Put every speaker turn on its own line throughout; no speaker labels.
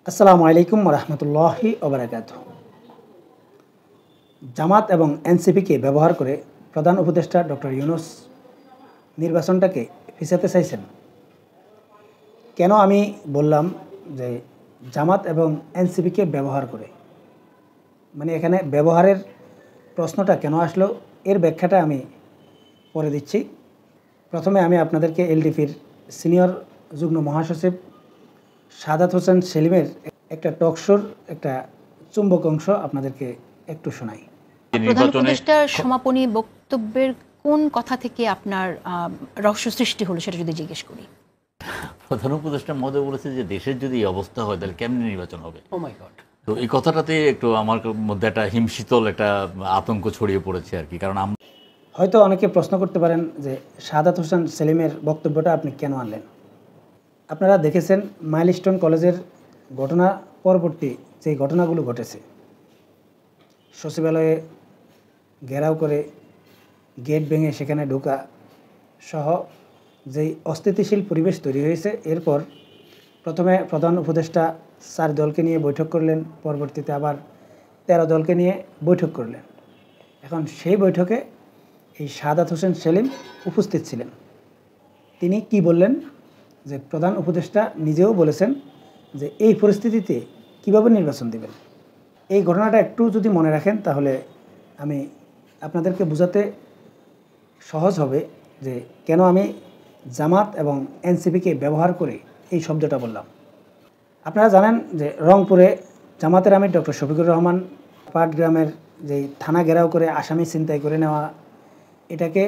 আসসালামু আলাইকুম রহমতুল্লাহি ওবারাকাতুহু। জামাত এবং এনসিপিকে ব্যবহার করে প্রধান উপদেষ্টা ডক্টর ইউনূস নির্বাচনটাকে পিছাতে চাইছেন। কেন আমি বললাম যে জামাত এবং এনসিপিকে ব্যবহার করে, মানে এখানে ব্যবহারের প্রশ্নটা কেন আসলো এর ব্যাখ্যাটা আমি পরে দিচ্ছি। প্রথমে আমি আপনাদেরকে এলডিপির সিনিয়র যুগ্ম মহাসচিব সাদাত হোসেন সেলিমের একটা টকশোর একটা চুম্বক অংশ আপনাদেরকে একটু শোনাই।
প্রধান উপদেষ্টার সমাপনী বক্তব্যের কোন কথা থেকে আপনার রহস্য সৃষ্টি হলো সেটা যদি জিজ্ঞেস করি।
প্রধান উপদেষ্টা মহোদয় বলেছে যে দেশের যদি এই অবস্থা হয় তাহলে কেমনি নির্বাচন হবে।
ও মাই গড।
তো এই কথাটাতে একটু আমার মধ্যে একটা হিমশীতল একটা আতঙ্ক ছড়িয়ে পড়েছে আর কি। কারণ
হয়তো অনেকে প্রশ্ন করতে পারেন যে সাদাত হোসেন সেলিমের বক্তব্যটা আপনি কেন আনলেন। আপনারা দেখেছেন মাইলস্টোন কলেজের ঘটনা পরবর্তী যে ঘটনাগুলো ঘটেছে, সচিবালয়ে ঘেরাও করে গেট ভেঙে সেখানে ঢোকা সহ যেই অস্থিতিশীল পরিবেশ তৈরি হয়েছে, এরপর প্রথমে প্রধান উপদেষ্টা 4 দলকে নিয়ে বৈঠক করলেন, পরবর্তীতে আবার 13 দলকে নিয়ে বৈঠক করলেন। এখন সেই বৈঠকে এই সাদাত হোসেন সেলিম উপস্থিত ছিলেন। তিনি কি বললেন যে প্রধান উপদেষ্টা নিজেও বলেছেন যে এই পরিস্থিতিতে কিভাবে নির্বাচন দেবেন। এই ঘটনাটা একটু যদি মনে রাখেন তাহলে আমি আপনাদেরকে বোঝাতে সহজ হবে যে কেন আমি জামাত এবং এনসিপিকে ব্যবহার করে এই শব্দটা বললাম। আপনারা জানেন যে রংপুরে জামাতের আমির ডক্টর শফিকুর রহমান পাটগ্রামের যে থানা ঘেরাও করে আসামি ছিনতাই করে নেওয়া, এটাকে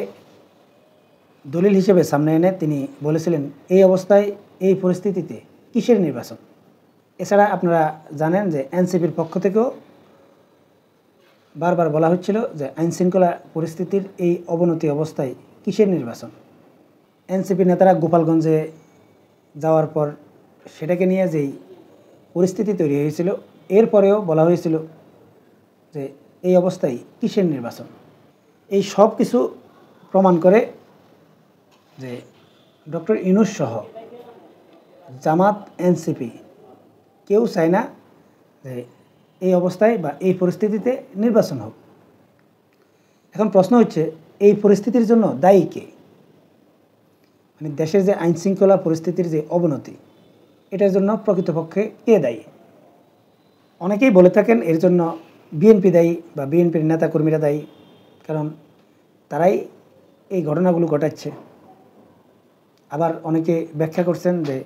দলিল হিসেবে সামনে এনে তিনি বলেছিলেন এই অবস্থায় এই পরিস্থিতিতে কিসের নির্বাচন। এছাড়া আপনারা জানেন যে এনসিপির পক্ষ থেকেও বারবার বলা হচ্ছিল যে আইনশৃঙ্খলা পরিস্থিতির এই অবনতি অবস্থায় কিসের নির্বাচন। এনসিপি নেতারা গোপালগঞ্জে যাওয়ার পর সেটাকে নিয়ে যেই পরিস্থিতি তৈরি হয়েছিল, এরপরেও বলা হয়েছিল যে এই অবস্থায় কিসের নির্বাচন। এই সব কিছু প্রমাণ করে যে ডক্টর ইউনূস সহ জামাত এনসিপি কেউ চায় না যে এই অবস্থায় বা এই পরিস্থিতিতে নির্বাচন হোক। এখন প্রশ্ন হচ্ছে এই পরিস্থিতির জন্য দায়ী কে? মানে দেশের যে আইনশৃঙ্খলা পরিস্থিতির যে অবনতি, এটার জন্য প্রকৃতপক্ষে কে দায়ী? অনেকেই বলে থাকেন এর জন্য বিএনপি দায়ী বা বিএনপির নেতাকর্মীরা দায়ী, কারণ তারাই এই ঘটনাগুলো ঘটাচ্ছে। আবার অনেকে ব্যাখ্যা করছেন যে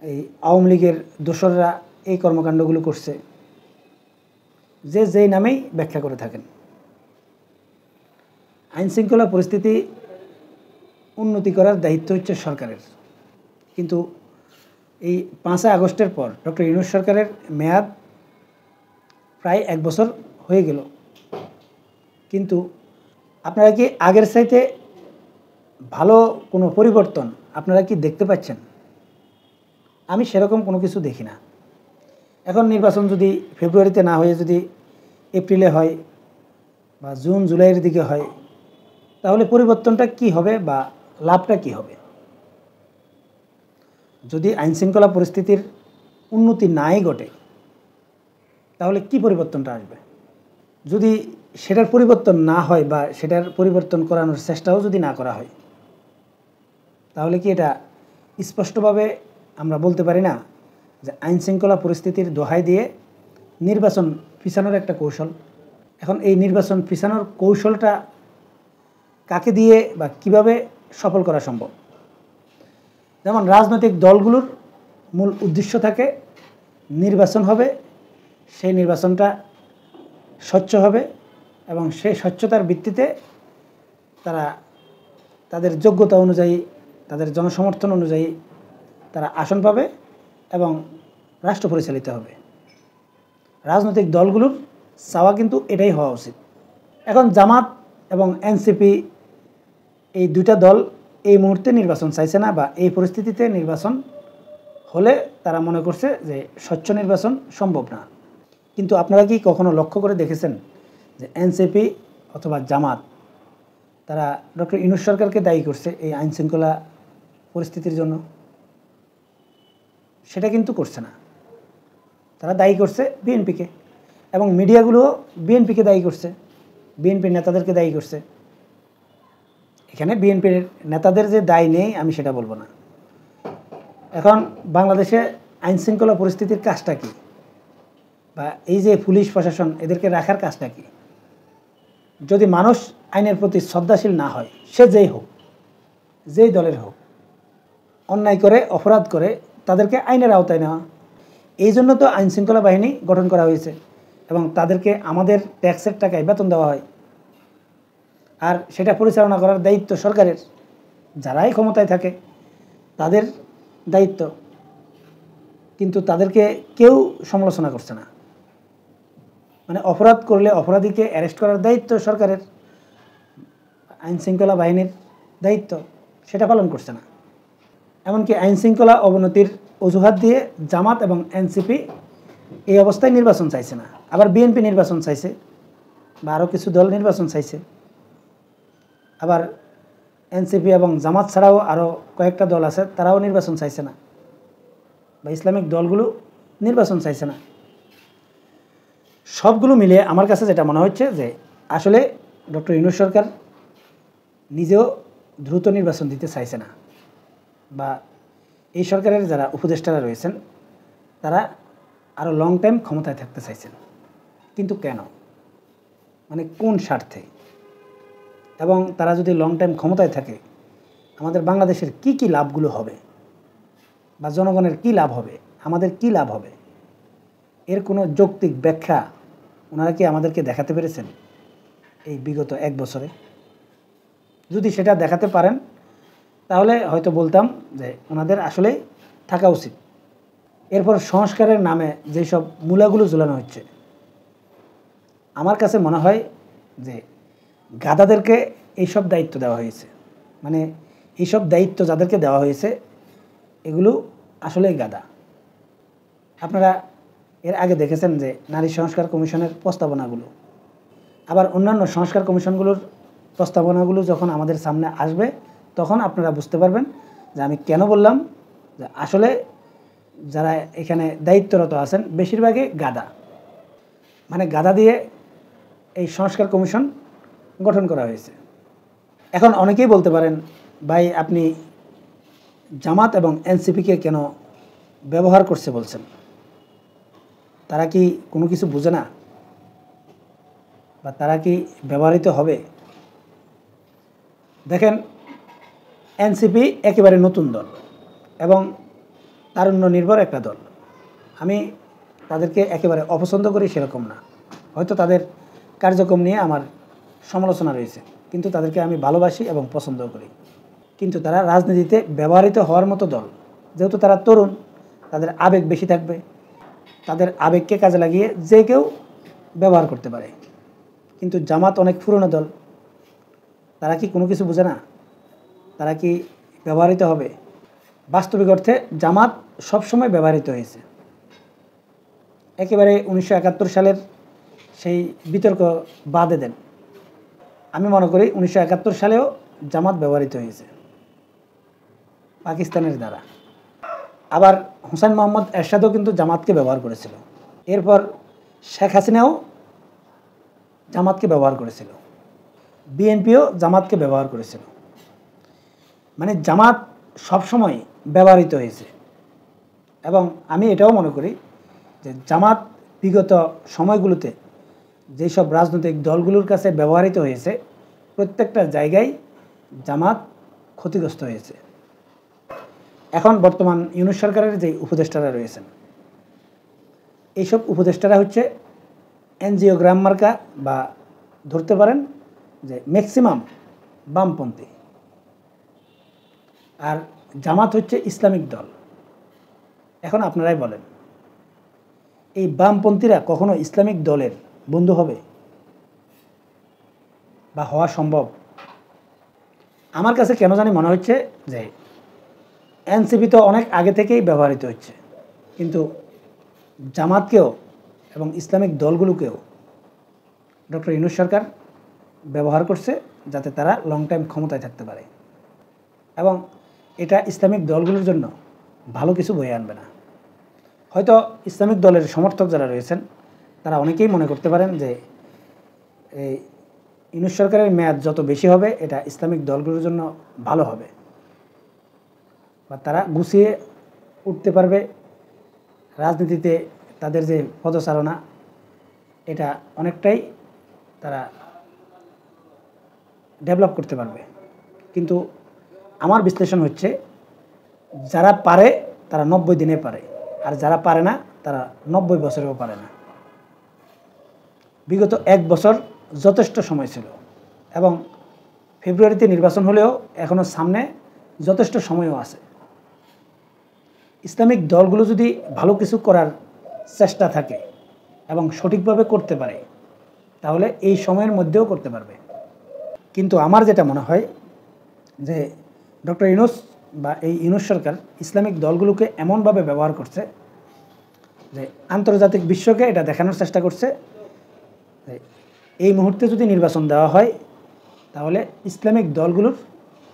এই আওয়ামী লীগের দোসররা এই কর্মকাণ্ডগুলো করছে, যে যেই নামেই ব্যাখ্যা করে থাকেন। আইনশৃঙ্খলা পরিস্থিতি উন্নতি করার দায়িত্ব হচ্ছে সরকারের, কিন্তু এই 5 আগস্টের পর ডক্টর ইউনূস সরকারের মেয়াদ প্রায় 1 বছর হয়ে গেল, কিন্তু আপনারা কি আগের চাইতে ভালো কোনো পরিবর্তন আপনারা কি দেখতে পাচ্ছেন? আমি সেরকম কোনো কিছু দেখি না। এখন নির্বাচন যদি ফেব্রুয়ারিতে না হয়ে যদি এপ্রিলে হয় বা জুন জুলাইয়ের দিকে হয়, তাহলে পরিবর্তনটা কি হবে বা লাভটা কি হবে? যদি আইনশৃঙ্খলা পরিস্থিতির উন্নতি নাই ঘটে, তাহলে কি পরিবর্তনটা আসবে? যদি সেটার পরিবর্তন না হয় বা সেটার পরিবর্তন করানোর চেষ্টাও যদি না করা হয়, তাহলে কি এটা স্পষ্টভাবে আমরা বলতে পারি না যে আইনশৃঙ্খলা পরিস্থিতির দোহাই দিয়ে নির্বাচন পিছানোর একটা কৌশল? এখন এই নির্বাচন পিছানোর কৌশলটা কাকে দিয়ে বা কিভাবে সফল করা সম্ভব? যেমন রাজনৈতিক দলগুলোর মূল উদ্দেশ্য থাকে নির্বাচন হবে, সেই নির্বাচনটা স্বচ্ছ হবে এবং সেই স্বচ্ছতার ভিত্তিতে তারা তাদের যোগ্যতা অনুযায়ী, তাদের জনসমর্থন অনুযায়ী তারা আসন পাবে এবং রাষ্ট্র পরিচালিত হবে। রাজনৈতিক দলগুলোর চাওয়া কিন্তু এটাই হওয়া উচিত। এখন জামাত এবং এনসিপি এই দুইটা দল এই মুহূর্তে নির্বাচন চাইছে না, বা এই পরিস্থিতিতে নির্বাচন হলে তারা মনে করছে যে স্বচ্ছ নির্বাচন সম্ভব না। কিন্তু আপনারা কি কখনো লক্ষ্য করে দেখেছেন যে এনসিপি অথবা জামাত তারা ডক্টর ইউনূস সরকারকে দায়ী করছে এই আইনশৃঙ্খলা পরিস্থিতির জন্য? সেটা কিন্তু করছে না। তারা দায়ী করছে বিএনপিকে, এবং মিডিয়াগুলোও বিএনপিকে দায়ী করছে, বিএনপির নেতাদেরকে দায়ী করছে। এখানে বিএনপির নেতাদের যে দায় নেই আমি সেটা বলবো না। এখন বাংলাদেশে আইনশৃঙ্খলা পরিস্থিতির কাজটা কী, বা এই যে পুলিশ প্রশাসন এদেরকে রাখার কাজটা কী? যদি মানুষ আইনের প্রতি শ্রদ্ধাশীল না হয়, সে যেই হোক, যেই দলের হোক, অন্যায় করে অপরাধ করে তাদেরকে আইনের আওতায় নেওয়া। এই জন্য তো আইনশৃঙ্খলা বাহিনী গঠন করা হয়েছে, এবং তাদেরকে আমাদের ট্যাক্সের টাকায় বেতন দেওয়া হয়, আর সেটা পরিচালনা করার দায়িত্ব সরকারের। যারাই ক্ষমতায় থাকে তাদের দায়িত্ব, কিন্তু তাদেরকে কেউ সমালোচনা করছে না। মানে অপরাধ করলে অপরাধীকে অ্যারেস্ট করার দায়িত্ব সরকারের, আইনশৃঙ্খলা বাহিনীর দায়িত্ব, সেটা পালন করছে না। এমনকি আইনশৃঙ্খলা অবনতির অজুহাত দিয়ে জামাত এবং এনসিপি এই অবস্থায় নির্বাচন চাইছে না, আবার বিএনপি নির্বাচন চাইছে, বা আরও কিছু দল নির্বাচন চাইছে। আবার এনসিপি এবং জামাত ছাড়াও আরও কয়েকটা দল আছে, তারাও নির্বাচন চাইছে না, বা ইসলামিক দলগুলো নির্বাচন চাইছে না। সবগুলো মিলিয়ে আমার কাছে যেটা মনে হচ্ছে যে আসলে ডক্টর ইউনূস সরকার নিজেও দ্রুত নির্বাচন দিতে চাইছে না, বা এই সরকারের যারা উপদেষ্টারা রয়েছেন তারা আরও লং টাইম ক্ষমতায় থাকতে চাইছেন। কিন্তু কেন, মানে কোন স্বার্থে? এবং তারা যদি লং টাইম ক্ষমতায় থাকে আমাদের বাংলাদেশের কি কি লাভগুলো হবে, বা জনগণের কি লাভ হবে, আমাদের কি লাভ হবে, এর কোনো যৌক্তিক ব্যাখ্যা ওনারা কি আমাদেরকে দেখাতে পেরেছেন এই বিগত 1 বছরে? যদি সেটা দেখাতে পারেন তাহলে হয়তো বলতাম যে ওনাদের আসলেই থাকা উচিত। এরপর সংস্কারের নামে যেসব মূলাগুলো ঝুলানো হচ্ছে, আমার কাছে মনে হয় যে গাদাদেরকে এইসব দায়িত্ব দেওয়া হয়েছে। মানে এইসব দায়িত্ব যাদেরকে দেওয়া হয়েছে এগুলো আসলেই গাদা। আপনারা এর আগে দেখেছেন যে নারী সংস্কার কমিশনের প্রস্তাবনাগুলো, আবার অন্যান্য সংস্কার কমিশনগুলোর প্রস্তাবনাগুলো যখন আমাদের সামনে আসবে তখন আপনারা বুঝতে পারবেন যে আমি কেন বললাম যে আসলে যারা এখানে দায়িত্বরত আছেন বেশিরভাগই গাদা। মানে গাদা দিয়ে এই সংস্কার কমিশন গঠন করা হয়েছে। এখন অনেকেই বলতে পারেন, ভাই আপনি জামাত এবং এনসিপিকে কেন ব্যবহার করছে বলছেন? তারা কি কোনো কিছু বোঝে না, বা তারা কি ব্যবহৃত হবে? দেখেন, এনসিপি একেবারে নতুন দল এবং তারুণ্য নির্ভর একটা দল। আমি তাদেরকে একেবারে অপছন্দ করি সেরকম না, হয়তো তাদের কার্যক্রম নিয়ে আমার সমালোচনা রয়েছে, কিন্তু তাদেরকে আমি ভালোবাসি এবং পছন্দ করি। কিন্তু তারা রাজনীতিতে ব্যবহৃত হওয়ার মতো দল, যেহেতু তারা তরুণ, তাদের আবেগ বেশি থাকবে, তাদের আবেগকে কাজে লাগিয়ে যে কেউ ব্যবহার করতে পারে। কিন্তু জামাত অনেক পুরনো দল, তারা কি কোনো কিছু বোঝে না? তারা কি ব্যবহৃত হবে? বাস্তবিক অর্থে জামাত সবসময় ব্যবহৃত হয়েছে। একেবারে 1971 সালের সেই বিতর্ক বাদে দেন, আমি মনে করি 1971 সালেও জামাত ব্যবহৃত হয়েছে পাকিস্তানের দ্বারা। আবার হুসাইন মোহাম্মদ এরশাদও কিন্তু জামাতকে ব্যবহার করেছিল। এরপর শেখ হাসিনাও জামাতকে ব্যবহার করেছিল, বিএনপিও জামাতকে ব্যবহার করেছিল। মানে জামাত সবসময় ব্যবহৃত হয়েছে। এবং আমি এটাও মনে করি যে জামাত বিগত সময়গুলোতে যেসব রাজনৈতিক দলগুলোর কাছে ব্যবহৃত হয়েছে প্রত্যেকটা জায়গায় জামাত ক্ষতিগ্রস্ত হয়েছে। এখন বর্তমান ইউনূস সরকারের যে উপদেষ্টারা রয়েছেন, এইসব উপদেষ্টারা হচ্ছে এনজিওগ্রাম মার্কা, বা ধরতে পারেন যে ম্যাক্সিমাম বামপন্থী। আর জামাত হচ্ছে ইসলামিক দল। এখন আপনারাই বলেন, এই বামপন্থীরা কখনো ইসলামিক দলের বন্ধু হবে, বা হওয়া সম্ভব? আমার কাছে কেন জানি মনে হচ্ছে যে এনসিপি তো অনেক আগে থেকেই ব্যবহৃত হচ্ছে, কিন্তু জামাতকেও এবং ইসলামিক দলগুলোকেও ডক্টর ইউনূস সরকার ব্যবহার করছে যাতে তারা লং টাইম ক্ষমতায় থাকতে পারে, এবং এটা ইসলামিক দলগুলোর জন্য ভালো কিছু বয়ে আনবে না। হয়তো ইসলামিক দলের সমর্থক যারা রয়েছেন তারা অনেকেই মনে করতে পারেন যে এই ইউনূস সরকারের মেয়াদ যত বেশি হবে এটা ইসলামিক দলগুলোর জন্য ভালো হবে, বা তারা গুছিয়ে উঠতে পারবে, রাজনীতিতে তাদের যে পদচারণা এটা অনেকটাই তারা ডেভেলপ করতে পারবে। কিন্তু আমার বিশ্লেষণ হচ্ছে যারা পারে তারা 90 দিনে পারে, আর যারা পারে না তারা 90 বছরেও পারে না। বিগত 1 বছর যথেষ্ট সময় ছিল, এবং ফেব্রুয়ারিতে নির্বাচন হলেও এখনও সামনে যথেষ্ট সময়ও আছে। ইসলামিক দলগুলো যদি ভালো কিছু করার চেষ্টা থাকে এবং সঠিকভাবে করতে পারে তাহলে এই সময়ের মধ্যেও করতে পারবে। কিন্তু আমার যেটা মনে হয় যে ডক্টর ইউনূস বা এই ইউনূস সরকার ইসলামিক দলগুলোকে এমনভাবে ব্যবহার করছে যে আন্তর্জাতিক বিশ্বকে এটা দেখানোর চেষ্টা করছে যে এই মুহূর্তে যদি নির্বাচন দেওয়া হয় তাহলে ইসলামিক দলগুলোর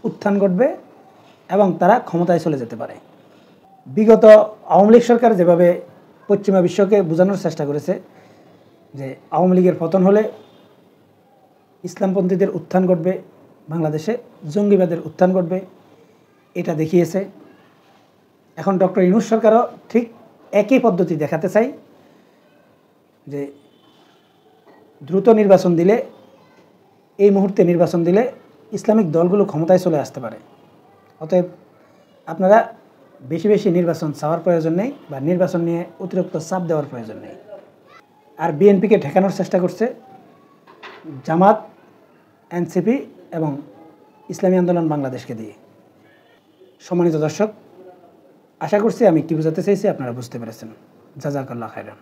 উত্থান ঘটবে এবং তারা ক্ষমতায় চলে যেতে পারে। বিগত আওয়ামী লীগ সরকার যেভাবে পশ্চিমা বিশ্বকে বোঝানোর চেষ্টা করেছে যে আওয়ামী লীগের পতন হলে ইসলামপন্থীদের উত্থান ঘটবে, বাংলাদেশে জঙ্গিবাদের উত্থান ঘটবে, এটা দেখিয়েছে। এখন ডক্টর ইউনূস সরকারও ঠিক একই পদ্ধতি দেখাতে চাই যে দ্রুত নির্বাচন দিলে, এই মুহূর্তে নির্বাচন দিলে ইসলামিক দলগুলো ক্ষমতায় চলে আসতে পারে। অতএব আপনারা বেশি বেশি নির্বাচন চাওয়ার প্রয়োজন নেই, বা নির্বাচন নিয়ে অতিরিক্ত চাপ দেওয়ার প্রয়োজন নেই। আর বিএনপিকে ঠেকানোর চেষ্টা করছে জামাত, এনসিপি এবং ইসলামী আন্দোলন বাংলাদেশকে দিয়ে। সম্মানিত দর্শক, আশা করছি আমি কি বোঝাতে চাইছি আপনারা বুঝতে পেরেছেন। জাযাকাল্লাহ খাইরান।